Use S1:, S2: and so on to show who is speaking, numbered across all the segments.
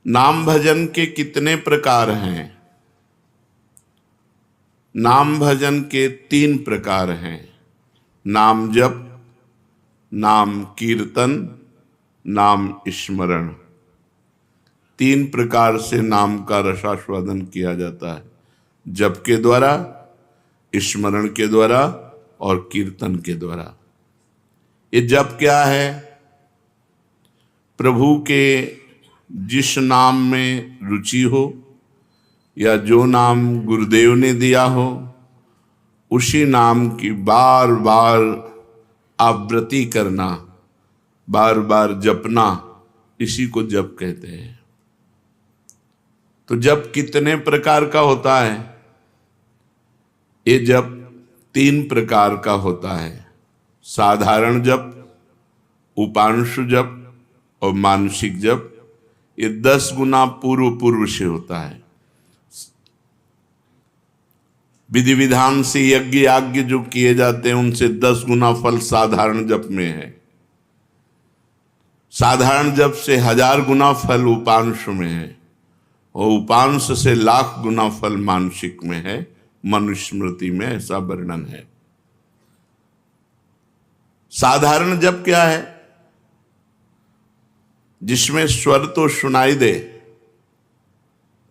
S1: नाम भजन के कितने प्रकार हैं? नाम भजन के 3 प्रकार हैं। नाम जप, नाम कीर्तन, नाम स्मरण। 3 प्रकार से नाम का रसास्वादन किया जाता है, जप के द्वारा, स्मरण के द्वारा और कीर्तन के द्वारा। ये जप क्या है? प्रभु के जिस नाम में रुचि हो या जो नाम गुरुदेव ने दिया हो, उसी नाम की बार बार आवृत्ति करना, बार बार जपना, इसी को जप कहते हैं। तो जप कितने प्रकार का होता है? ये जप 3 प्रकार का होता है। साधारण जप, उपांशु जप और मानसिक जप। ये 10 गुना पूर्व से होता है। विधि विधान से यज्ञ याज्ञ जो किए जाते हैं, उनसे 10 गुना फल साधारण जप में है। साधारण जप से 1000 गुना फल उपांश में है और उपांश से लाख गुना फल मानसिक में है। मनुस्मृति में ऐसा वर्णन है। साधारण जप क्या है? जिसमें स्वर तो सुनाई दे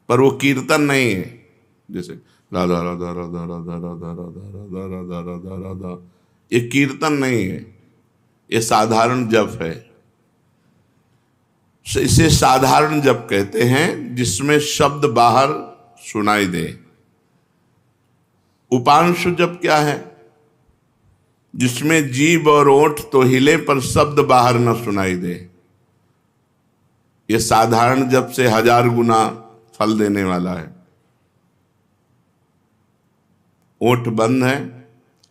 S1: पर वो कीर्तन नहीं है। जैसे राधा राधा राधा राधा राधा राधा राधा राधा राधा राधा, ये कीर्तन नहीं है, ये साधारण जप है। इसे साधारण जप कहते हैं, जिसमें शब्द बाहर सुनाई दे। उपांशु जप क्या है? जिसमें जीभ और ओठ तो हिले पर शब्द बाहर न सुनाई दे। ये साधारण जप से 1000 गुना फल देने वाला है। ओठ बंद है,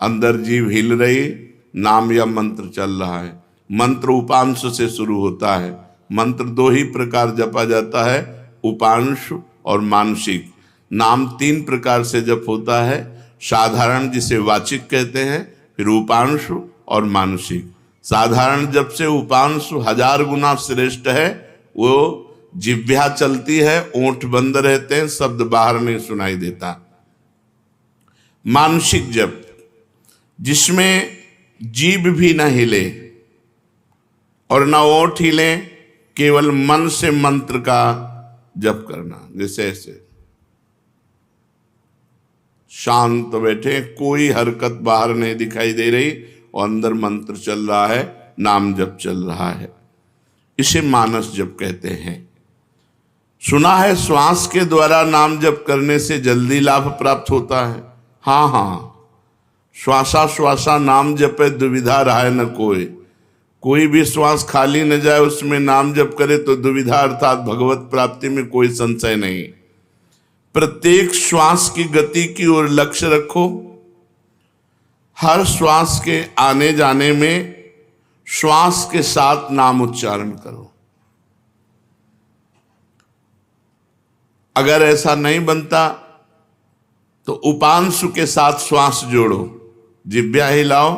S1: अंदर जीभ हिल रही, नाम या मंत्र चल रहा है। मंत्र उपांश से शुरू होता है। मंत्र 2 ही प्रकार जपा जाता है, उपांश और मानसिक। नाम 3 प्रकार से जप होता है। साधारण जिसे वाचिक कहते हैं, फिर उपांश और मानसिक। साधारण जप से उपांश 1000 गुना श्रेष्ठ है। वो जिह्वा चलती है, ओंठ बंद रहते हैं, शब्द बाहर नहीं सुनाई देता। मानसिक जप, जिसमें जीभ भी न हिले और न ओठ हिले, केवल मन से मंत्र का जप करना। जैसे ऐसे शांत बैठे, कोई हरकत बाहर नहीं दिखाई दे रही और अंदर मंत्र चल रहा है, नाम जप चल रहा है। इसे मानस जप कहते हैं। सुना है श्वास के द्वारा नाम जप करने से जल्दी लाभ प्राप्त होता है। हाँ हाँ, श्वासा श्वासा नाम जपे दुविधा रहा न कोई। कोई भी श्वास खाली न जाए, उसमें नाम जप करे तो दुविधा अर्थात भगवत प्राप्ति में कोई संशय नहीं। प्रत्येक श्वास की गति की ओर लक्ष्य रखो। हर श्वास के आने जाने में श्वास के साथ नाम उच्चारण करो। अगर ऐसा नहीं बनता तो उपांशु के साथ श्वास जोड़ो, जिह्वा हिलाओ,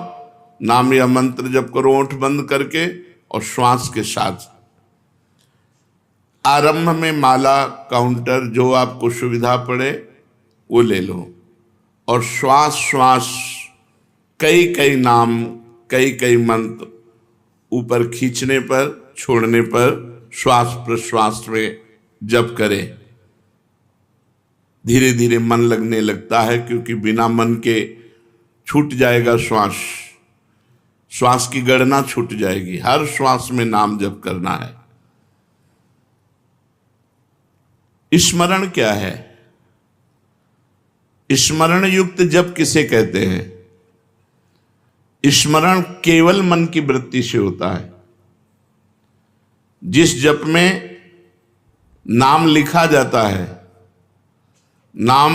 S1: नाम या मंत्र जप करो ओंठ बंद करके और श्वास के साथ। आरंभ में माला काउंटर जो आपको सुविधा पड़े वो ले लो और श्वास श्वास कई कई नाम, कई कई मंत्र ऊपर खींचने पर, छोड़ने पर श्वास प्रश्वास में जप करें। धीरे धीरे मन लगने लगता है, क्योंकि बिना मन के छूट जाएगा श्वास। श्वास की गणना छूट जाएगी। हर श्वास में नाम जप करना है। स्मरण क्या है? स्मरण युक्त जप किसे कहते हैं? स्मरण केवल मन की वृत्ति से होता है। जिस जप में नाम लिखा जाता है, नाम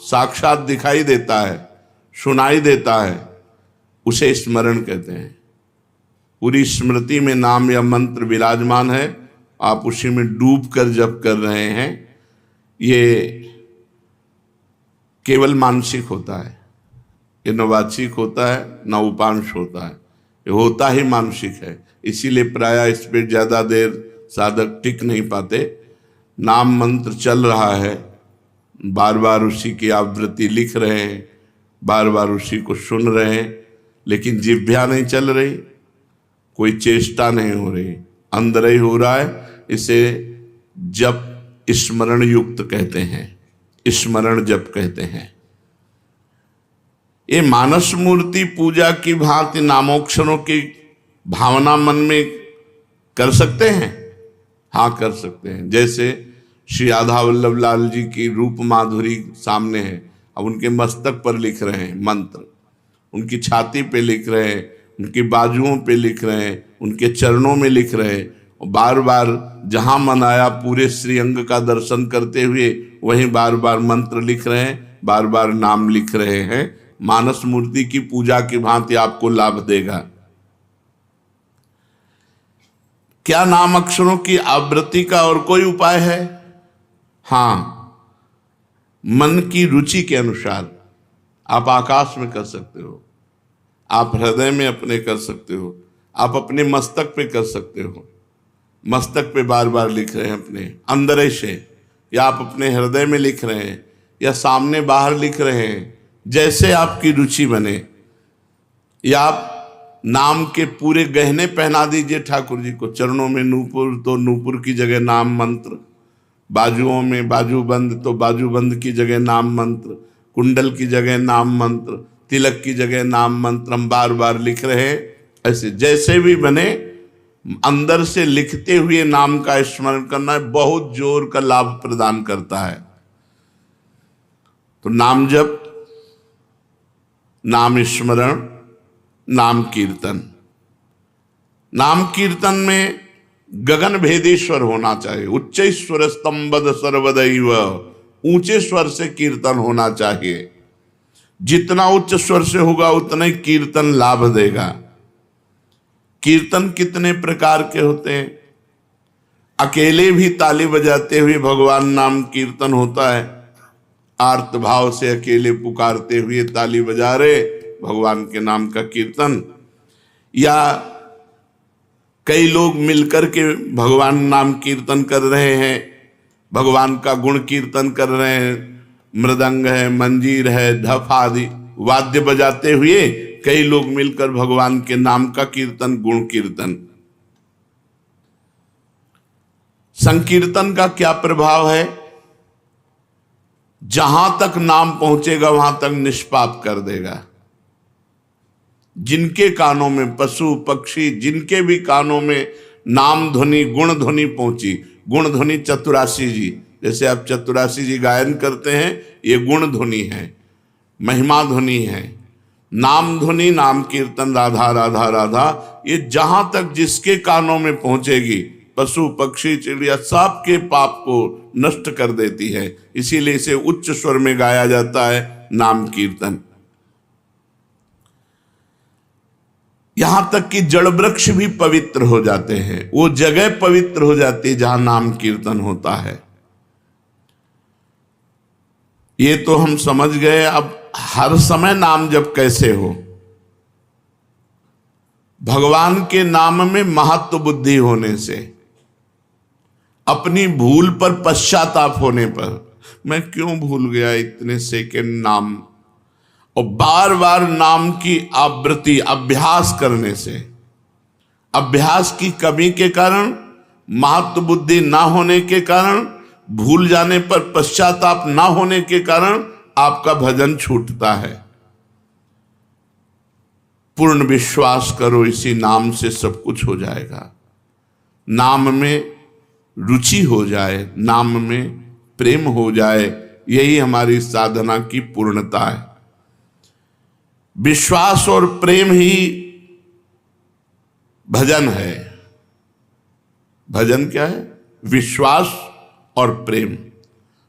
S1: साक्षात दिखाई देता है, सुनाई देता है, उसे स्मरण कहते हैं। पूरी स्मृति में नाम या मंत्र विराजमान है, आप उसी में डूब कर जप कर रहे हैं। ये केवल मानसिक होता है, ये न वाचिक होता है न उपांश होता है, ये होता ही मानसिक है। इसीलिए प्रायः इस पर ज़्यादा देर साधक टिक नहीं पाते। नाम मंत्र चल रहा है, बार बार उसी की आवृत्ति लिख रहे हैं, बार बार उसी को सुन रहे हैं, लेकिन जिह्वा नहीं चल रही, कोई चेष्टा नहीं हो रही, अंदर ही हो रहा है। इसे जप स्मरण युक्त कहते हैं, स्मरण जप कहते हैं। ये मानस मूर्ति पूजा की भांति नामोक्षरों की भावना मन में कर सकते हैं। हाँ, कर सकते हैं। जैसे श्री राधा वल्लभ लाल जी की रूप माधुरी सामने है, अब उनके मस्तक पर लिख रहे हैं मंत्र, उनकी छाती पे लिख रहे हैं, उनकी बाजुओं पे लिख रहे हैं, उनके चरणों में लिख रहे हैं, और बार बार जहाँ मन आया पूरे श्रीअंग का दर्शन करते हुए वहीं बार बार मंत्र लिख रहे हैं, बार बार नाम लिख रहे हैं। मानस मूर्ति की पूजा की भांति आपको लाभ देगा। क्या नाम अक्षरों की आवृत्ति का और कोई उपाय है? हाँ, मन की रुचि के अनुसार आप आकाश में कर सकते हो, आप हृदय में अपने कर सकते हो, आप अपने मस्तक पे कर सकते हो। मस्तक पे बार बार लिख रहे हैं अपने अंदर से, या आप अपने हृदय में लिख रहे हैं, या सामने बाहर लिख रहे हैं, जैसे आपकी रुचि बने। या आप नाम के पूरे गहने पहना दीजिए ठाकुर जी को। चरणों में नूपुर तो नूपुर की जगह नाम मंत्र, बाजुओं में बाजूबंद तो बाजूबंद की जगह नाम मंत्र, कुंडल की जगह नाम मंत्र, तिलक की जगह नाम मंत्र हम बार बार लिख रहे हैं। ऐसे जैसे भी बने, अंदर से लिखते हुए नाम का स्मरण करना बहुत जोर का लाभ प्रदान करता है। तो नाम जप, नाम स्मरण, नाम कीर्तन। नाम कीर्तन में गगन भेदेश्वर होना चाहिए। उच्च स्वर स्तंभद सर्वदैव, ऊंचे स्वर से कीर्तन होना चाहिए। जितना उच्च स्वर से होगा उतना ही कीर्तन लाभ देगा। कीर्तन कितने प्रकार के होते हैं? अकेले भी ताली बजाते हुए भगवान नाम कीर्तन होता है। आर्त भाव से अकेले पुकारते हुए ताली बजा रहे भगवान के नाम का कीर्तन, या कई लोग मिलकर के भगवान नाम कीर्तन कर रहे हैं, भगवान का गुण कीर्तन कर रहे हैं, मृदंग है, मंजीर है, धफ आदि वाद्य बजाते हुए कई लोग मिलकर भगवान के नाम का कीर्तन, गुण कीर्तन। संकीर्तन का क्या प्रभाव है? जहां तक नाम पहुंचेगा वहां तक निष्पाप कर देगा। जिनके कानों में, पशु पक्षी जिनके भी कानों में नाम ध्वनि, गुण ध्वनि पहुंची, गुण ध्वनि चतुरासी जी, जैसे आप चतुरासी जी गायन करते हैं, ये गुण ध्वनि है, महिमा ध्वनि है। नाम ध्वनि, नाम कीर्तन, राधा राधा राधा, ये जहां तक जिसके कानों में पहुंचेगी, पशु पक्षी चिड़िया सबके पाप को नष्ट कर देती है। इसीलिए इसे उच्च स्वर में गाया जाता है, नाम कीर्तन। यहां तक कि जड़ वृक्ष भी पवित्र हो जाते हैं, वो जगह पवित्र हो जाती है जहां नाम कीर्तन होता है। ये तो हम समझ गए। अब हर समय नाम जप कैसे हो? भगवान के नाम में महत्व बुद्धि होने से, अपनी भूल पर पश्चाताप होने पर, मैं क्यों भूल गया इतने सेकंड नाम, और बार बार नाम की आवृत्ति अभ्यास करने से, अभ्यास की कमी के कारण, महत्व बुद्धि ना होने के कारण, भूल जाने पर पश्चाताप ना होने के कारण आपका भजन छूटता है। पूर्ण विश्वास करो, इसी नाम से सब कुछ हो जाएगा। नाम में रुचि हो जाए, नाम में प्रेम हो जाए, यही हमारी साधना की पूर्णता है। विश्वास और प्रेम ही भजन है। भजन क्या है? विश्वास और प्रेम।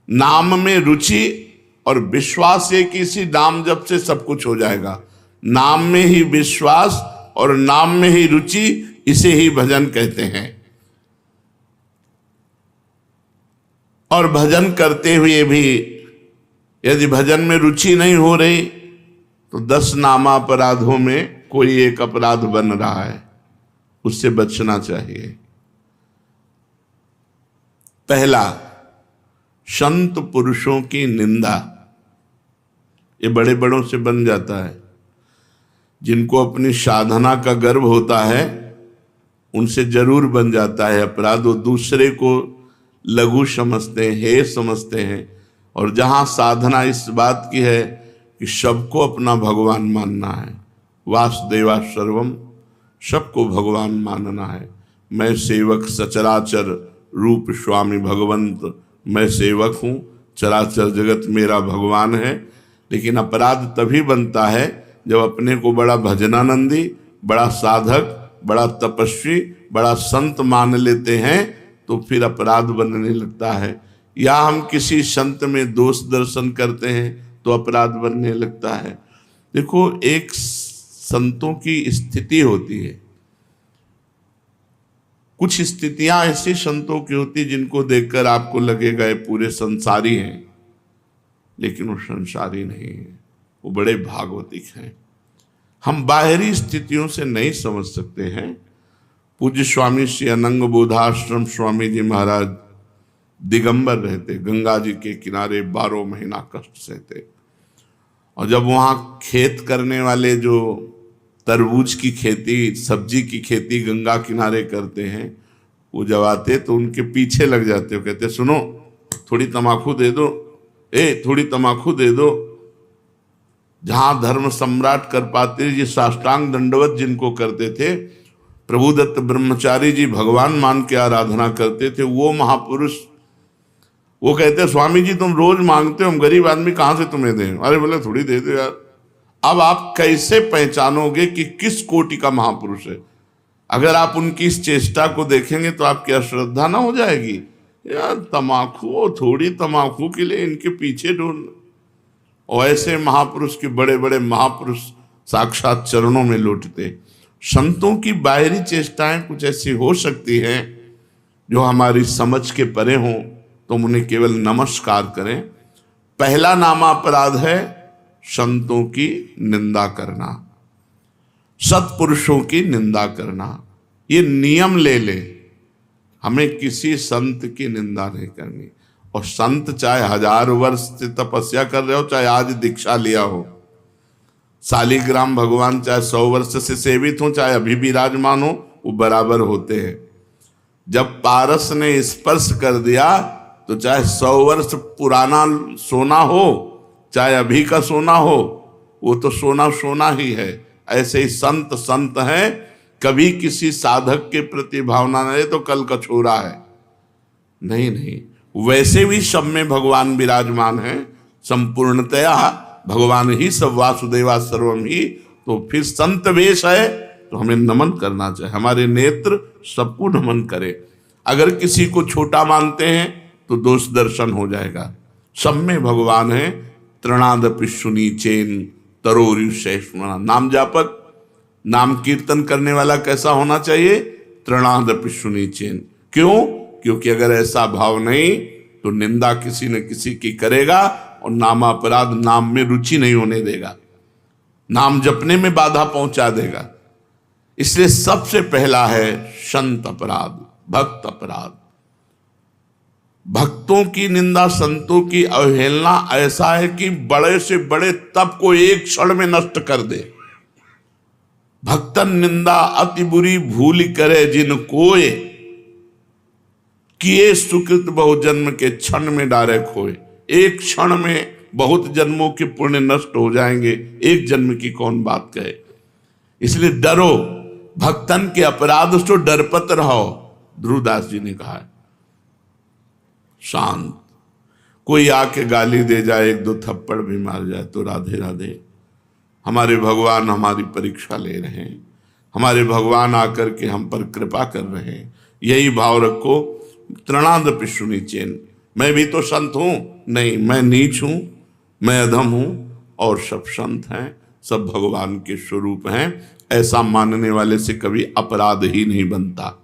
S1: नाम में रुचि और विश्वास, एक इसी नाम जप से सब कुछ हो जाएगा। नाम में ही विश्वास और नाम में ही रुचि, इसे ही भजन कहते हैं। और भजन करते हुए भी यदि भजन में रुचि नहीं हो रही तो 10 नामापराधों में कोई एक अपराध बन रहा है, उससे बचना चाहिए। पहला, संत पुरुषों की निंदा, ये बड़े बड़ों से बन जाता है। जिनको अपनी साधना का गर्व होता है उनसे जरूर बन जाता है अपराध। वो दूसरे को लघु समझते हैं, हे समझते हैं। और जहाँ साधना इस बात की है कि सबको अपना भगवान मानना है, वासुदेवा सर्वम, सबको भगवान मानना है। मैं सेवक सचराचर रूप स्वामी भगवंत, मैं सेवक हूँ, चराचर जगत मेरा भगवान है। लेकिन अपराध तभी बनता है जब अपने को बड़ा भजनानंदी, बड़ा साधक, बड़ा तपस्वी, बड़ा संत मान लेते हैं तो फिर अपराध बनने लगता है। या हम किसी संत में दोष दर्शन करते हैं तो अपराध बनने लगता है। देखो, एक संतों की स्थिति होती है, कुछ स्थितियां ऐसी संतों की होती जिनको देखकर आपको लगेगा ये पूरे संसारी हैं, लेकिन वो संसारी नहीं है, वो बड़े भागवतिक हैं। हम बाहरी स्थितियों से नहीं समझ सकते हैं। पूज्य स्वामी श्री अनंग बोधाश्रम स्वामी जी महाराज दिगंबर रहते, गंगा जी के किनारे 12 महीना कष्ट सहते। और जब वहाँ खेत करने वाले जो तरबूज की खेती, सब्जी की खेती गंगा किनारे करते हैं, वो जब आते तो उनके पीछे लग जाते हो, कहते सुनो थोड़ी तमाकू दे दो, थोड़ी तमाकू दे दो। जहां धर्म सम्राट कर पाते जी साष्टांग दंडवत जिनको करते थे, प्रभुदत्त ब्रह्मचारी जी भगवान मान के आराधना करते थे, वो महापुरुष वो कहते स्वामी जी तुम रोज मांगते हो, हम गरीब आदमी कहां से तुम्हें दें। अरे बोले थोड़ी दे दो यार। अब आप कैसे पहचानोगे कि किस कोटि का महापुरुष है? अगर आप उनकी इस चेष्टा को देखेंगे तो आपकी अश्रद्धा ना हो जाएगी, यार तमाकू, थोड़ी तमाकू के लिए इनके पीछे ढूंढ। और ऐसे महापुरुष के बड़े बड़े महापुरुष साक्षात चरणों में लौटते। संतों की बाहरी चेष्टाएं कुछ ऐसी हो सकती हैं जो हमारी समझ के परे हों, तो हम उन्हें केवल नमस्कार करें। पहला नामा अपराध है संतों की निंदा करना, सत्पुरुषों की निंदा करना। ये नियम ले ले, हमें किसी संत की निंदा नहीं करनी। और संत चाहे 1000 वर्ष से तपस्या कर रहे हो, चाहे आज दीक्षा लिया हो, शालिग्राम भगवान चाहे 100 वर्ष से सेवित हो, चाहे अभी विराजमान हो, वो बराबर होते हैं। जब पारस ने स्पर्श कर दिया तो चाहे 100 वर्ष पुराना सोना हो, चाहे अभी का सोना हो, वो तो सोना सोना ही है। ऐसे ही संत संत हैं, कभी किसी साधक के प्रति भावना नहीं तो कल का छोरा है, नहीं नहीं। वैसे भी सब में भगवान विराजमान है, संपूर्णतया भगवान ही सब, वासुदेवा सर्वम ही। तो फिर संत वेश है तो हमें नमन करना चाहिए, हमारे नेत्र सबको नमन करे। अगर किसी को छोटा मानते हैं तो दोष दर्शन हो जाएगा। सब में भगवान है। तृणादपि सुनीचेन तरोरुषैष्मणा। नाम जापक, नाम कीर्तन करने वाला कैसा होना चाहिए? तृणादपि सुनीचेन। क्यों? क्योंकि अगर ऐसा भाव नहीं तो निंदा किसी न किसी की करेगा और नामापराध नाम में रुचि नहीं होने देगा, नाम जपने में बाधा पहुंचा देगा। इसलिए सबसे पहला है संत अपराध, भक्त अपराध। भक्तों की निंदा, संतों की अवहेलना ऐसा है कि बड़े से बड़े तप को एक क्षण में नष्ट कर दे। भक्तन निंदा अति बुरी भूल करे जिन कोय, किए सुकृत बहु जन्म के क्षण में डारे खोए। एक क्षण में बहुत जन्मों के पुण्य नष्ट हो जाएंगे, एक जन्म की कौन बात कहे। इसलिए डरो, भक्तन के अपराध से डरपत रहो। ध्रुवदास जी ने कहा है शांत। कोई आके गाली दे जाए, 1-2 थप्पड़ भी मार जाए तो राधे राधे। हमारे भगवान हमारी परीक्षा ले रहे हैं, हमारे भगवान आकर के हम पर कृपा कर रहे हैं, यही भाव रखो। तृणादपि सुनीचेन। मैं भी तो संत हूं, नहीं मैं नीच हूं, मैं अधम हूं, और सब संत हैं, सब भगवान के स्वरूप हैं। ऐसा मानने वाले से कभी अपराध ही नहीं बनता।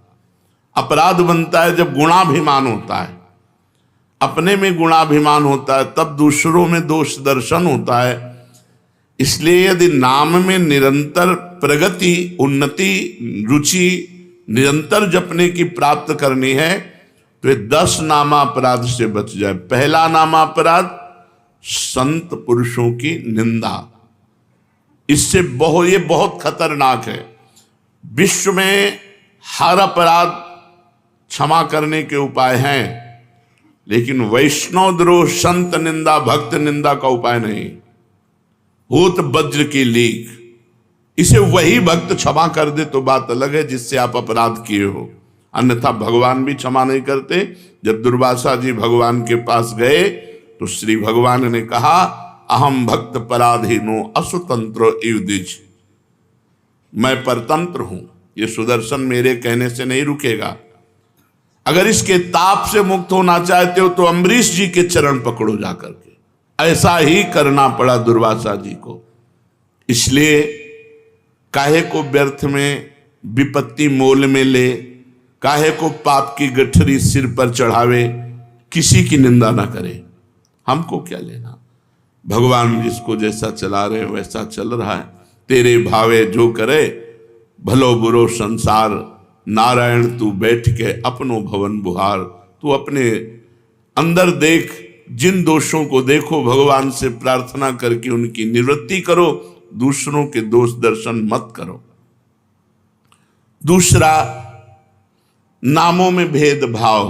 S1: अपराध बनता है जब गुणाभिमान होता है, अपने में गुणाभिमान होता है, तब दूसरों में दोष दर्शन होता है। इसलिए यदि नाम में निरंतर प्रगति, उन्नति, रुचि निरंतर जपने की प्राप्त करनी है तो ये 10 नामापराध से बच जाए। पहला नामापराध संत पुरुषों की निंदा। इससे ये बहुत खतरनाक है। विश्व में हर अपराध क्षमा करने के उपाय हैं, लेकिन वैष्णव द्रोह, संत निंदा, भक्त निंदा का उपाय नहीं। होत वज्र की लीक, इसे वही भक्त क्षमा कर दे तो बात अलग है जिससे आप अपराध किए हो, अन्यथा भगवान भी क्षमा नहीं करते। जब दुर्वासा जी भगवान के पास गए तो श्री भगवान ने कहा, अहम भक्त पराधीनो असुतंत्र इव द्विज, मैं परतंत्र हूं, ये सुदर्शन मेरे कहने से नहीं रुकेगा। अगर इसके ताप से मुक्त होना चाहते हो तो अम्बरीश जी के चरण पकड़ो जाकर के। ऐसा ही करना पड़ा दुर्वासा जी को। इसलिए काहे को व्यर्थ में विपत्ति मोल में ले, काहे को पाप की गठरी सिर पर चढ़ावे, किसी की निंदा ना करे। हमको क्या लेना, भगवान जिसको जैसा चला रहे हैं वैसा चल रहा है। तेरे भावे जो करे, भलो बुरो संसार, नारायण तू बैठ के अपनो भवन बुहार। तू अपने अंदर देख, जिन दोषों को देखो, भगवान से प्रार्थना करके उनकी निवृत्ति करो, दूसरों के दोष दर्शन मत करो। दूसरा, नामों में भेदभाव,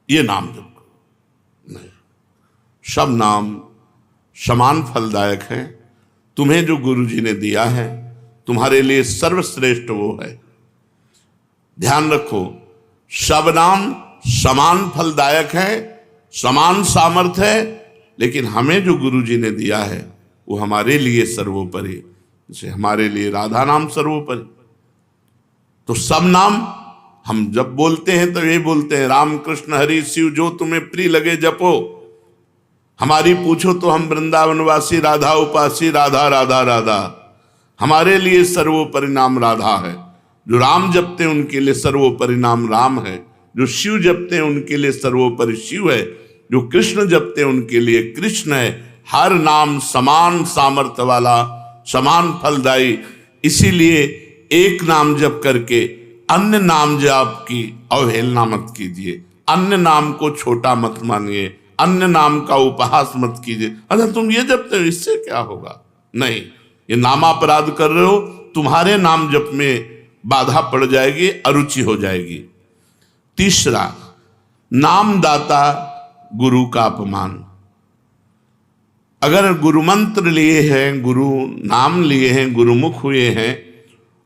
S1: ये नाम जप करो नहीं, सब नाम समान फलदायक हैं। तुम्हें जो गुरु जी ने दिया है तुम्हारे लिए सर्वश्रेष्ठ वो है। ध्यान रखो, सब नाम समान फलदायक है, समान सामर्थ्य है, लेकिन हमें जो गुरु जी ने दिया है वो हमारे लिए सर्वोपरि। जैसे हमारे लिए राधा नाम सर्वोपरि, तो सब नाम हम जब बोलते हैं तो ये बोलते हैं, राम कृष्ण हरि शिव जो तुम्हें प्रिय लगे जपो। हमारी पूछो तो हम वृंदावनवासी, राधा उपासी, राधा राधा राधा। हमारे लिए सर्वोपरि नाम राधा है। जो राम जपते हैं उनके लिए सर्वोपरि नाम राम है। जो शिव जपते हैं उनके लिए सर्वोपरि शिव है। जो कृष्ण जपते हैं उनके लिए कृष्ण है। हर नाम समान सामर्थ्य वाला, समान फलदायी। इसीलिए एक नाम जप करके अन्य नाम जाप की अवहेलना मत कीजिए, अन्य नाम को छोटा मत मानिए, अन्य नाम का उपहास मत कीजिए। अच्छा तुम ये जपते हो, इससे क्या होगा? नहीं, ये नामापराध कर रहे हो, तुम्हारे नाम जप में बाधा पड़ जाएगी, अरुचि हो जाएगी। तीसरा, नामदाता गुरु का अपमान। अगर गुरु मंत्र लिए हैं, गुरु नाम लिए हैं, गुरुमुख हुए हैं,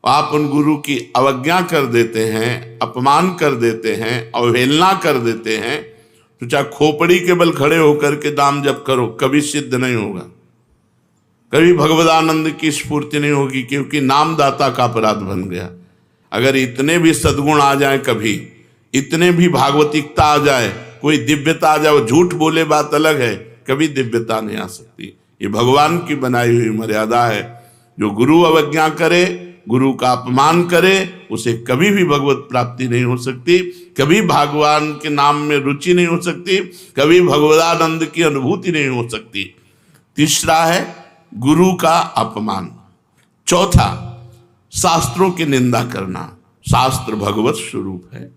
S1: आप उन गुरु की अवज्ञा कर देते हैं, अपमान कर देते हैं, अवहेलना कर देते हैं, तो चाहे खोपड़ी के बल खड़े होकर के नाम जप करो, कभी सिद्ध नहीं होगा, कभी भगवदानंद की स्फूर्ति नहीं होगी, क्योंकि नामदाता का अपराध बन गया। अगर इतने भी सद्गुण आ जाए, कभी इतने भी भागवतिकता आ जाए, कोई दिव्यता आ जाए, वो झूठ बोले बात अलग है, कभी दिव्यता नहीं आ सकती। ये भगवान की बनाई हुई मर्यादा है। जो गुरु अवज्ञा करे, गुरु का अपमान करे, उसे कभी भी भगवत प्राप्ति नहीं हो सकती, कभी भगवान के नाम में रुचि नहीं हो सकती, कभी भगवदानंद की अनुभूति नहीं हो सकती। तीसरा है गुरु का अपमान। चौथा, शास्त्रों की निंदा करना। शास्त्र भगवत स्वरूप है।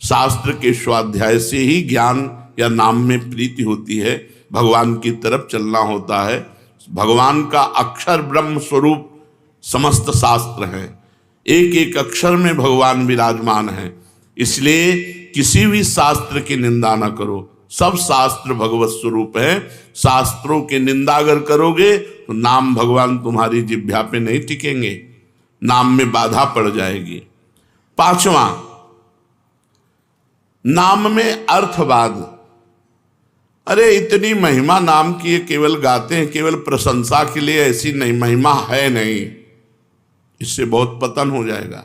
S1: शास्त्र के स्वाध्याय से ही ज्ञान या नाम में प्रीति होती है, भगवान की तरफ चलना होता है। भगवान का अक्षर ब्रह्म स्वरूप समस्त शास्त्र हैं, एक एक अक्षर में भगवान विराजमान है। इसलिए किसी भी शास्त्र की निंदा न करो, सब शास्त्र भगवत स्वरूप है। शास्त्रों की निंदा अगर करोगे तो नाम भगवान तुम्हारी जिह्वा पे नहीं टिकेंगे, नाम में बाधा पड़ जाएगी। पांचवा, नाम में अर्थवाद। अरे इतनी महिमा नाम की है, केवल गाते हैं, केवल प्रशंसा के लिए, ऐसी नहीं महिमा है नहीं। इससे बहुत पतन हो जाएगा,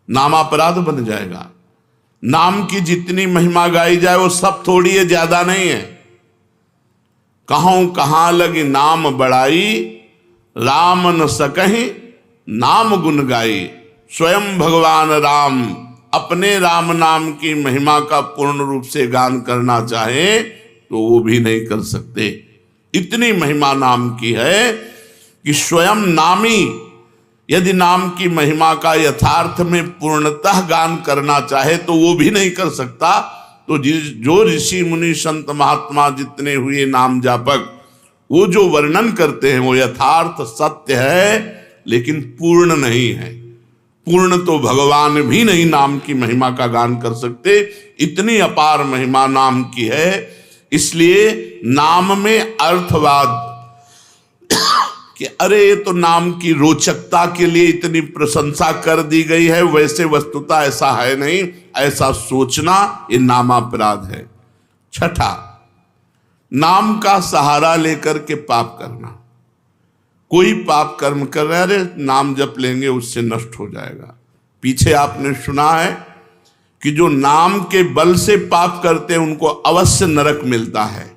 S1: नामापराध बन जाएगा। नाम की जितनी महिमा गाई जाए वो सब थोड़ी है, ज्यादा नहीं है। कहूं कहां लगी नाम बड़ाई, राम न सकहि नाम गुण गाई। स्वयं भगवान राम अपने राम नाम की महिमा का पूर्ण रूप से गान करना चाहे तो वो भी नहीं कर सकते। इतनी महिमा नाम की है कि स्वयं नामी यदि नाम की महिमा का यथार्थ में पूर्णतः गान करना चाहे तो वो भी नहीं कर सकता। तो जो ऋषि मुनि संत महात्मा जितने हुए नाम जापक, वो जो वर्णन करते हैं वो यथार्थ सत्य है, लेकिन पूर्ण नहीं है। पूर्ण तो भगवान भी नहीं नाम की महिमा का गान कर सकते, इतनी अपार महिमा नाम की है। इसलिए नाम में अर्थवाद कि अरे ये तो नाम की रोचकता के लिए इतनी प्रशंसा कर दी गई है, वैसे वस्तुतः ऐसा है नहीं, ऐसा सोचना ये नामापराध है। छठा, नाम का सहारा लेकर के पाप करना। कोई पाप कर्म कर रहे, अरे नाम जप लेंगे उससे नष्ट हो जाएगा। पीछे आपने सुना है कि जो नाम के बल से पाप करते हैं उनको अवश्य नरक मिलता है,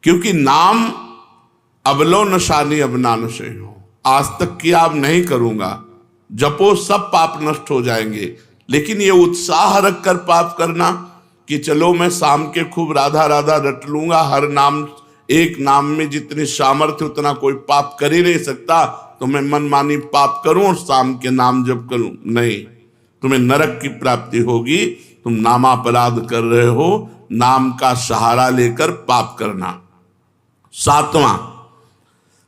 S1: क्योंकि नाम अबलो नशानी अबना नशे हो, आज तक किया अब नहीं करूंगा, जपो सब पाप नष्ट हो जाएंगे। लेकिन ये उत्साह रख कर पाप करना कि चलो मैं शाम के खूब राधा राधा रट लूंगा, हर नाम एक नाम में जितनी सामर्थ्य उतना कोई पाप कर ही नहीं सकता, तो मैं मनमानी पाप करूं और शाम के नाम जप करूं, नहीं, तुम्हें नरक की प्राप्ति होगी। तुम नामापराध कर रहे हो, नाम का सहारा लेकर पाप करना। सातवां,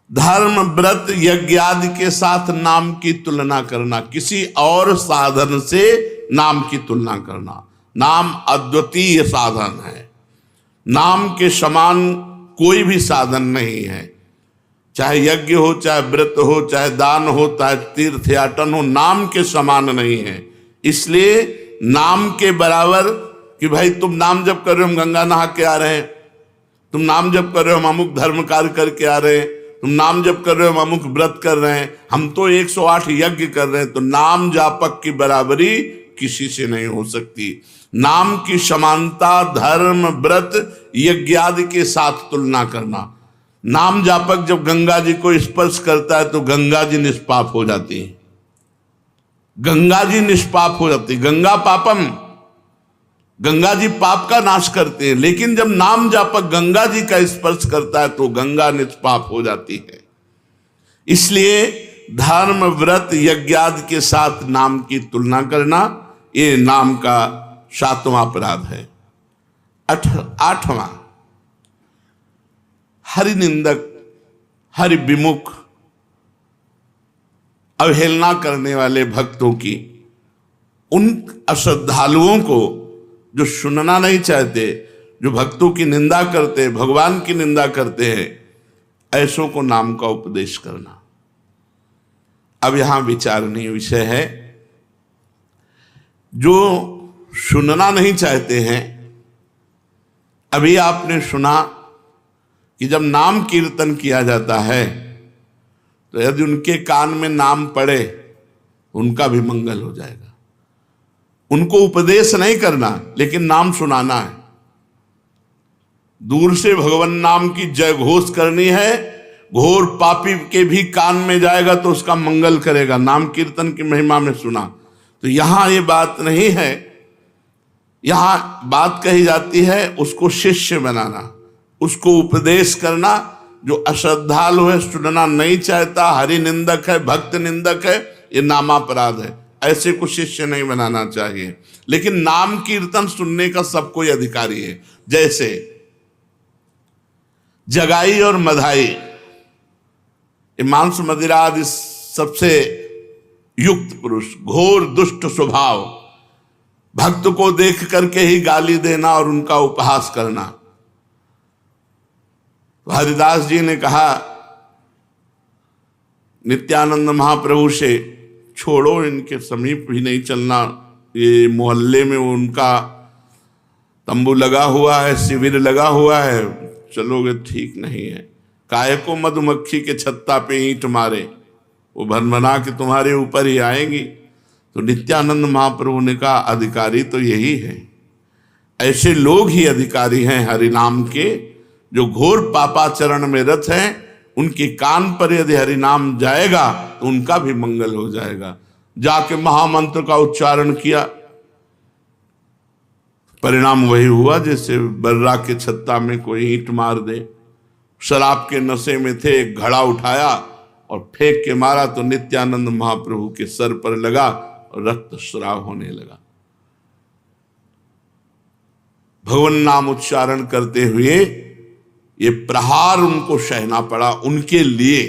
S1: धर्म व्रत यज्ञ आदि के साथ नाम की तुलना करना, किसी और साधन से नाम की तुलना करना। नाम अद्वितीय साधन है, नाम के समान कोई भी साधन नहीं है। चाहे यज्ञ हो, चाहे व्रत हो, चाहे दान हो, चाहे तीर्थयाटन हो, नाम के समान नहीं है। इसलिए नाम के बराबर कि भाई तुम नाम जप कर रहे हो, हम गंगा नहा के आ रहे हैं, तुम नाम जप कर रहे हो, हम अमुक धर्म कार्य करके आ रहे हैं, तुम नाम जप कर रहे हो, हम अमुक व्रत कर रहे हैं, हम तो 108 यज्ञ कर रहे हैं, तो नाम जापक की बराबरी किसी से नहीं हो सकती। नाम की समानता धर्म व्रत यज्ञ आदि के साथ तुलना करना। नाम जापक जब गंगा जी को स्पर्श करता है तो गंगा जी निष्पाप हो जाती है, गंगा जी निष्पाप हो जाती, गंगा पापम, गंगा जी पाप का नाश करते हैं। लेकिन जब नाम जापक गंगा जी का स्पर्श करता है तो गंगा निष्पाप हो जाती है। इसलिए धर्म व्रत यज्ञ आदि के साथ नाम की तुलना करना ये नाम का सातवां अपराध है। आठवां, हरि निंदक हरि विमुख अवहेलना करने वाले भक्तों की, उन अश्रद्धालुओं को जो सुनना नहीं चाहते, जो भक्तों की निंदा करते, भगवान की निंदा करते हैं, ऐसों को नाम का उपदेश करना। अब यहां विचारणीय विषय है, जो सुनना नहीं चाहते हैं, अभी आपने सुना कि जब नाम कीर्तन किया जाता है तो यदि उनके कान में नाम पड़े उनका भी मंगल हो जाएगा। उनको उपदेश नहीं करना, लेकिन नाम सुनाना है। दूर से भगवान नाम की जय घोष करनी है, घोर पापी के भी कान में जाएगा तो उसका मंगल करेगा। नाम कीर्तन की महिमा में सुना। तो यहां ये बात नहीं है, यहां बात कही जाती है उसको शिष्य बनाना, उसको उपदेश करना। जो अश्रद्धालु है, सुनना नहीं चाहता, हरि निंदक है, भक्त निंदक है, ये नामापराध है। ऐसे को शिष्य नहीं बनाना चाहिए। लेकिन नाम कीर्तन सुनने का सब कोई अधिकारी है। जैसे जगाई और मधाई, मांस मदिरा आदि सबसे युक्त पुरुष, घोर दुष्ट स्वभाव, भक्त को देख करके ही गाली देना और उनका उपहास करना। तो हरिदास जी ने कहा नित्यानंद महाप्रभु से, छोड़ो, इनके समीप भी नहीं चलना, ये मोहल्ले में उनका तंबू लगा हुआ है, शिविर लगा हुआ है, चलोगे ठीक नहीं है। काहे को मधुमक्खी के छत्ता पे ईंट मारे, वो भनभना के तुम्हारे ऊपर ही आएंगी। तो नित्यानंद महाप्रभु ने कहा अधिकारी तो यही है, ऐसे लोग ही अधिकारी हैं हरिनाम के, जो घोर पापाचरण में रत हैं। उनके कान पर यदि हरिनाम जाएगा तो उनका भी मंगल हो जाएगा। जाके महामंत्र का उच्चारण किया, परिणाम वही हुआ जैसे बर्रा के छत्ता में कोई ईंट मार दे। शराब के नशे में थे, एक घड़ा उठाया और फेंक के मारा तो नित्यानंद महाप्रभु के सर पर लगा और रक्तस्राव होने लगा। भगवान नाम उच्चारण करते हुए ये प्रहार उनको सहना पड़ा। उनके लिए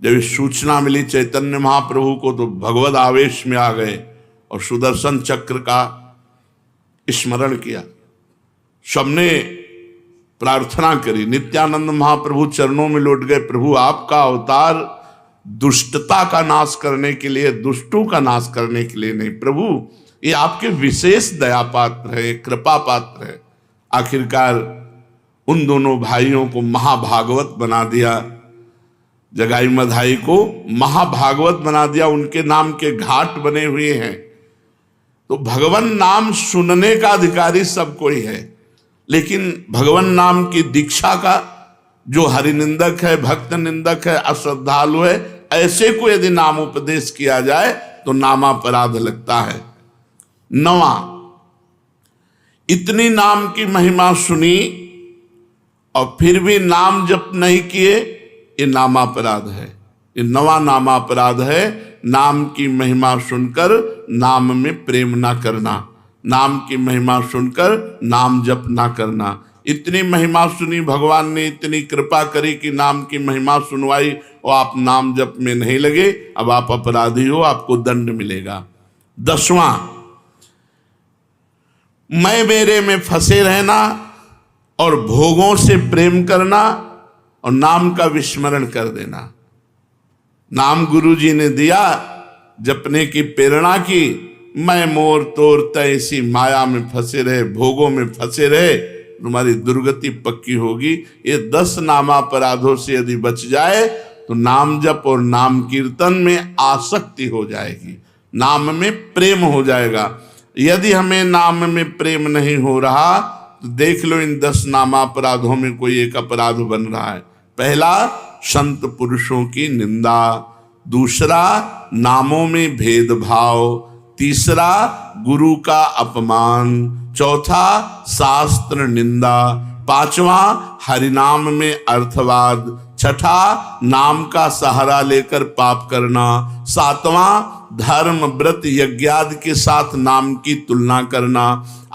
S1: जब ये सूचना मिली चैतन्य महाप्रभु को तो भगवद आवेश में आ गए और सुदर्शन चक्र का स्मरण किया। सबने प्रार्थना करी, नित्यानंद महाप्रभु चरणों में लौट गए, प्रभु आपका अवतार दुष्टता का नाश करने के लिए, दुष्टों का नाश करने के लिए नहीं, प्रभु ये आपके विशेष दया पात्र है, कृपा पात्र है। आखिरकार उन दोनों भाइयों को महाभागवत बना दिया, जगाई मधाई को महाभागवत बना दिया। उनके नाम के घाट बने हुए हैं। तो भगवान नाम सुनने का अधिकारी सब कोई है, लेकिन भगवान नाम की दीक्षा का जो हरिनिंदक है, भक्त निंदक है, अश्रद्धालु है, ऐसे को यदि नाम उपदेश किया जाए तो नामापराध लगता है। 9वां, इतनी नाम की महिमा सुनी और फिर भी नाम जप नहीं किए, ये नामापराध है। ये 9वां नामापराध है, नाम की महिमा सुनकर नाम में प्रेम ना करना, नाम की महिमा सुनकर नाम जप ना करना। इतनी महिमा सुनी, भगवान ने इतनी कृपा करी कि नाम की महिमा सुनवाई और आप नाम जप में नहीं लगे, अब आप अपराधी हो, आपको दंड मिलेगा। 10वां, मैं मेरे में फंसे रहना और भोगों से प्रेम करना और नाम का विस्मरण कर देना। नाम गुरु जी ने दिया, जपने की प्रेरणा की, मैं मोर तोर तैसी माया में फंसे रहे, भोगों में फंसे रहे, तुम्हारी दुर्गति पक्की होगी। ये 10 नामापराधों से यदि बच जाए तो नाम जप और नाम कीर्तन में आसक्ति हो जाएगी, नाम में प्रेम हो जाएगा। यदि हमें नाम में प्रेम नहीं हो रहा तो देख लो इन 10 नामापराधों में कोई एक अपराध बन रहा है। पहला, संत पुरुषों की निंदा। दूसरा, नामों में भेदभाव। तीसरा, गुरु का अपमान। चौथा, शास्त्र निंदा। 5वां, हरिनाम में अर्थवाद। छठा, नाम का सहारा लेकर पाप करना। 7वां, धर्म व्रत यज्ञादि के साथ नाम की तुलना करना।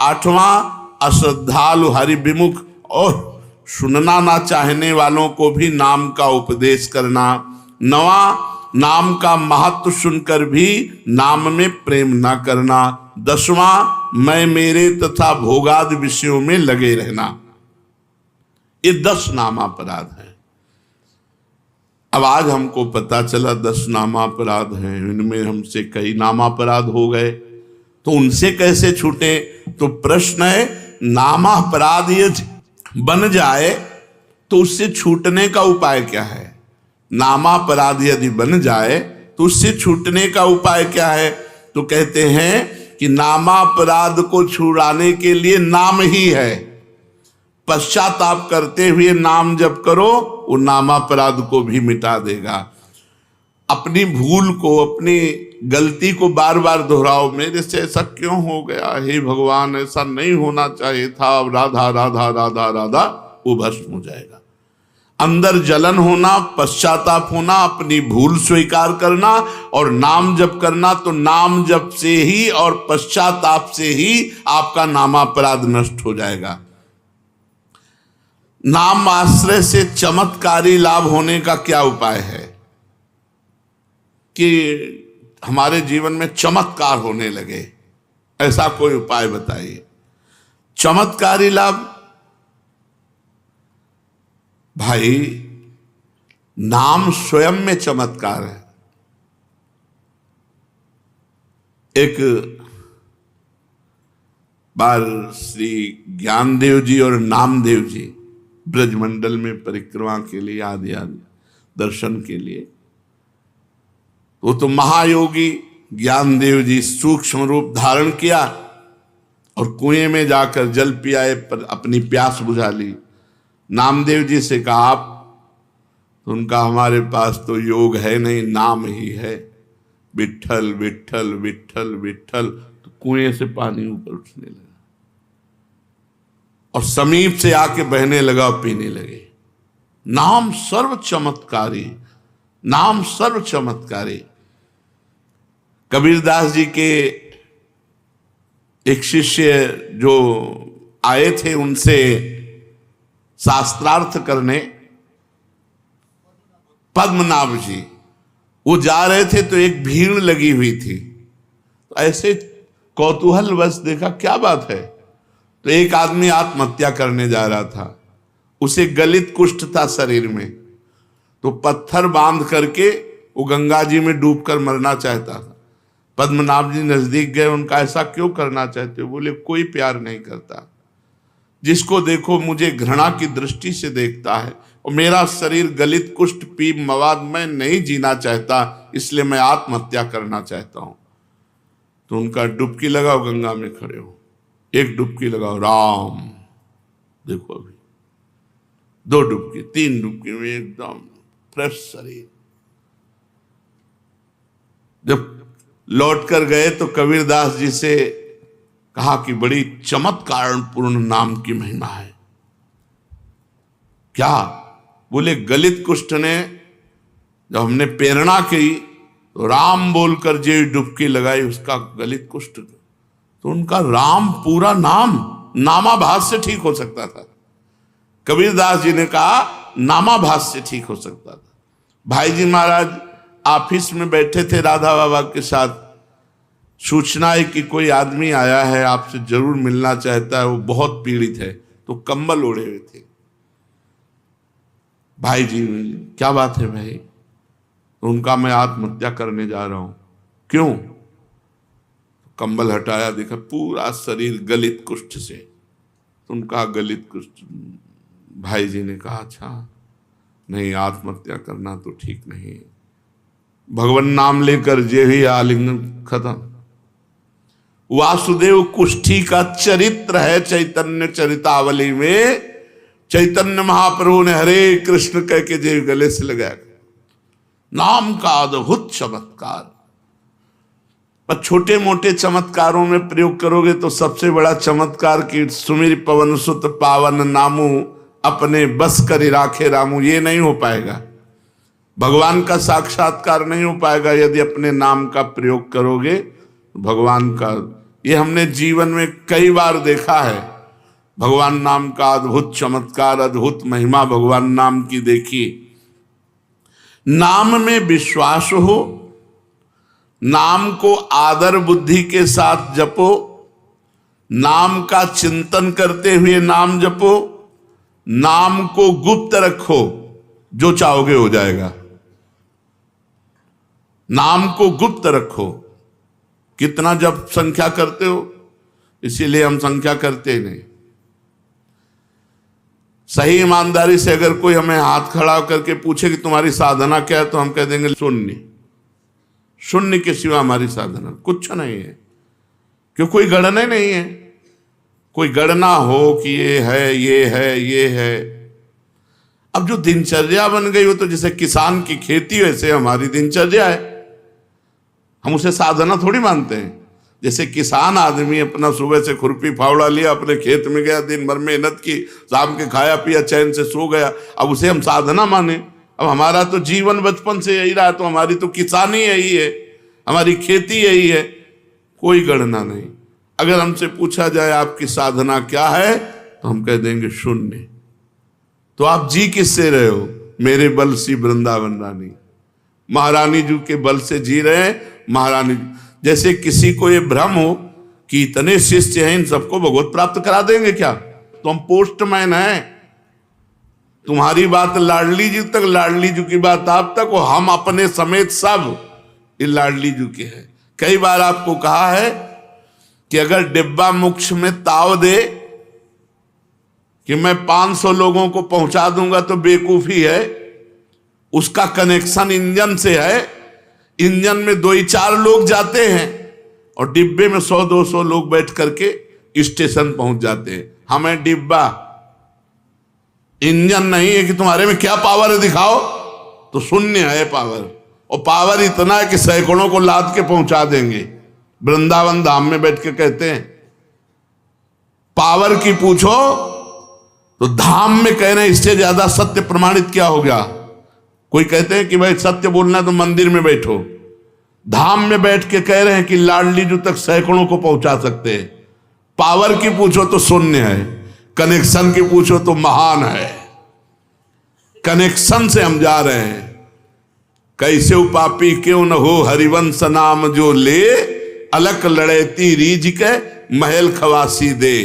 S1: 8वां, अश्रद्धालु हरिविमुख और सुनना ना चाहने वालों को भी नाम का उपदेश करना। 9वां, नाम का महत्व सुनकर भी नाम में प्रेम ना करना। 10वां, मैं मेरे तथा भोगादि विषयों में लगे रहना। ये 10 नामापराध हैं। अब आज हमको पता चला 10 नामापराध हैं, इनमें हमसे कई नामापराध हो गए, तो उनसे कैसे छूटे? तो प्रश्न है, नामापराध यदि बन जाए तो उससे छूटने का उपाय क्या है? नामापराध यदि बन जाए तो उससे छूटने का उपाय क्या है? तो कहते हैं कि नामापराध को छुड़ाने के लिए नाम ही है। पश्चाताप करते हुए नाम जप करो, वो नामापराध को भी मिटा देगा। अपनी भूल को, अपनी गलती को बार बार दोहराओ, मेरे से ऐसा क्यों हो गया, हे भगवान ऐसा नहीं होना चाहिए था, राधा राधा राधा राधा, वो भस्म हो जाएगा। अंदर जलन होना, पश्चाताप होना, अपनी भूल स्वीकार करना और नाम जप करना, तो नाम जप से ही और पश्चाताप से ही आपका नामापराध नष्ट हो जाएगा। नाम आश्रय से चमत्कारी लाभ होने का क्या उपाय है कि हमारे जीवन में चमत्कार होने लगे? ऐसा कोई उपाय बताइए। चमत्कारी लाभ, भाई नाम स्वयं में चमत्कार है। एक बार श्री ज्ञानदेव जी और नामदेव जी ब्रजमंडल में परिक्रमा के लिए आदि दर्शन के लिए, वो तो महायोगी ज्ञानदेव जी सूक्ष्म रूप धारण किया और कुएं में जाकर जल पियाए, पर अपनी प्यास बुझा ली। नामदेव जी से कहा आप, तो उनका हमारे पास तो योग है नहीं, नाम ही है, विट्ठल विट्ठल विट्ठल विट्ठल। तो कुएं से पानी ऊपर उठने लगा और समीप से आके बहने लगा और पीने लगे। नाम सर्व चमत्कारी, नाम सर्व चमत्कारी। कबीरदास जी के एक शिष्य जो आए थे उनसे शास्त्रार्थ करने, पद्मनाभ जी, वो जा रहे थे तो एक भीड़ लगी हुई थी। तो ऐसे कौतूहलवश देखा क्या बात है, तो एक आदमी आत्महत्या करने जा रहा था। उसे गलित कुष्ठ था शरीर में, तो पत्थर बांध करके वो गंगा जी में डूबकर मरना चाहता था। पद्मनाभ जी नजदीक गए, उनका ऐसा क्यों करना चाहते हो? बोले कोई प्यार नहीं करता, जिसको देखो मुझे घृणा की दृष्टि से देखता है, और मेरा शरीर गलित कुष्ठ पी मवाद में नहीं जीना चाहता, इसलिए मैं आत्महत्या करना चाहता हूं। तो उनका डुबकी लगाओ, गंगा में खड़े हो, एक डुबकी लगाओ, राम, देखो अभी 2 डुबकी 3 डुबकी में एकदम फ्रेश शरीर। जब लौट कर गए तो कबीरदास जी से कहा कि बड़ी चमत्कार पूर्ण नाम की महिमा है। क्या? बोले गलित कुष्ठ ने जब हमने प्रेरणा की तो राम बोलकर जो डुबकी लगाई उसका गलित कुष्ठ, तो उनका राम पूरा नाम नामाभास से ठीक हो सकता था। कबीरदास जी ने कहा नामाभास से ठीक हो सकता था। भाई जी महाराज ऑफिस में बैठे थे राधा बाबा के साथ, सूचना है कि कोई आदमी आया है, आपसे जरूर मिलना चाहता है, वो बहुत पीड़ित है, तो कंबल ओढ़े हुए थे। भाई जी, क्या बात है भाई? तो उनका मैं आत्महत्या करने जा रहा हूं। क्यों? कंबल हटाया, देखा पूरा शरीर गलित कुष्ठ से। तो उनका गलित कुष्ठ। भाई जी ने कहा अच्छा नहीं, आत्महत्या करना तो ठीक नहीं। भगवान नाम लेकर जे ही आलिंगन खत्म। वासुदेव कुष्ठी का चरित्र है चैतन्य चरितावली में। चैतन्य महाप्रभु ने हरे कृष्ण कह के जे गले से लगाया। नाम का अद्भुत चमत्कार। पर छोटे मोटे चमत्कारों में प्रयोग करोगे तो सबसे बड़ा चमत्कार की सुमिर पवन सुत पावन नामू अपने बस करी राखे रामू, ये नहीं हो पाएगा। भगवान का साक्षात्कार नहीं हो पाएगा यदि अपने नाम का प्रयोग करोगे। भगवान का ये हमने जीवन में कई बार देखा है। भगवान नाम का अद्भुत चमत्कार, अद्भुत महिमा भगवान नाम की देखी। नाम में विश्वास हो, नाम को आदर बुद्धि के साथ जपो, नाम का चिंतन करते हुए नाम जपो, नाम को गुप्त रखो, जो चाहोगे हो जाएगा। नाम को गुप्त रखो। कितना जप संख्या करते हो? इसीलिए हम संख्या करते नहीं। सही ईमानदारी से अगर कोई हमें हाथ खड़ा करके पूछे कि तुम्हारी साधना क्या है, तो हम कह देंगे शून्य। शून्य के सिवा हमारी साधना कुछ नहीं है, क्यों कोई गणना ही नहीं है। कोई गणना हो कि ये है, ये है, ये है। अब जो दिनचर्या बन गई हो, तो जैसे किसान की खेती वैसे हमारी दिनचर्या है। हम उसे साधना थोड़ी मानते हैं। जैसे किसान आदमी अपना सुबह से खुरपी फावड़ा लिया, अपने खेत में गया, दिन भर मेहनत की, शाम के खाया पिया, चैन से सो गया, अब उसे हम साधना माने? अब हमारा तो जीवन बचपन से यही रहा, तो हमारी तो किसानी यही है, हमारी खेती यही है। कोई गणना नहीं। अगर हमसे पूछा जाए आपकी साधना क्या है, तो हम कह देंगे शून्य। तो आप जी किससे रहे हो? मेरे बल सी वृंदावन रानी, महारानी जी के बल से जी रहे हैं। महारानी जैसे किसी को ये भ्रम हो कि इतने शिष्य हैं, इन सबको भगवत प्राप्त करा देंगे क्या? तो हम पोस्टमैन हैं। तुम्हारी बात लाडली जी तक, लाडली जी की बात आप तक, और हम अपने समेत सब ये लाडली जी के हैं। कई बार आपको कहा है कि अगर डिब्बा मोक्ष में ताव दे कि मैं 500 लोगों को पहुंचा दूंगा तो बेवकूफी है। उसका कनेक्शन इंजन से है। इंजन में 2-4 लोग जाते हैं और डिब्बे में 100-200 लोग बैठ करके स्टेशन पहुंच जाते हैं। हमें डिब्बा, इंजन नहीं है कि तुम्हारे में क्या पावर है दिखाओ, तो शून्य है पावर। और पावर इतना है कि सैकड़ों को लाद के पहुंचा देंगे। वृंदावन धाम में बैठ के कहते हैं पावर की पूछो तो धाम में कह रहे हैं इससे ज्यादा सत्य प्रमाणित क्या हो गया? कोई कहते हैं कि भाई सत्य बोलना तो मंदिर में बैठो, धाम में बैठ के कह रहे हैं कि लाडली जो तक सैकड़ों को पहुंचा सकते हैं। पावर की पूछो तो शून्य है, कनेक्शन की पूछो तो महान है। कनेक्शन से हम जा रहे हैं। कैसे उपापी क्यों न हो हरिवंश नाम जो ले, अलक लड़ेती रीझ के महल खवासी दे।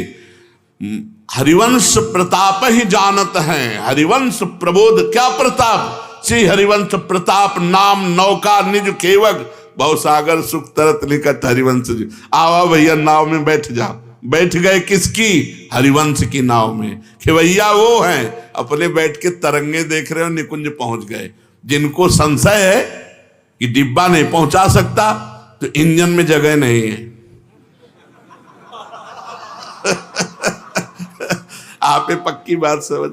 S1: हरिवंश प्रताप ही जानत हैं, हरिवंश प्रबोध क्या प्रताप, श्री हरिवंश प्रताप नाम नौका निज केवग, भवसागर सुख तरत निकट हरिवंश जी। आवा भैया नाव में बैठ जाओ। बैठ गए किसकी? हरिवंश की नाव में। खेवैया वो हैं अपने बैठ के तरंगे देख रहे हो, निकुंज पहुंच गए। जिनको संशय है कि डिब्बा नहीं पहुंचा सकता तो इंजन में जगह नहीं है। आप पक्की बात समझ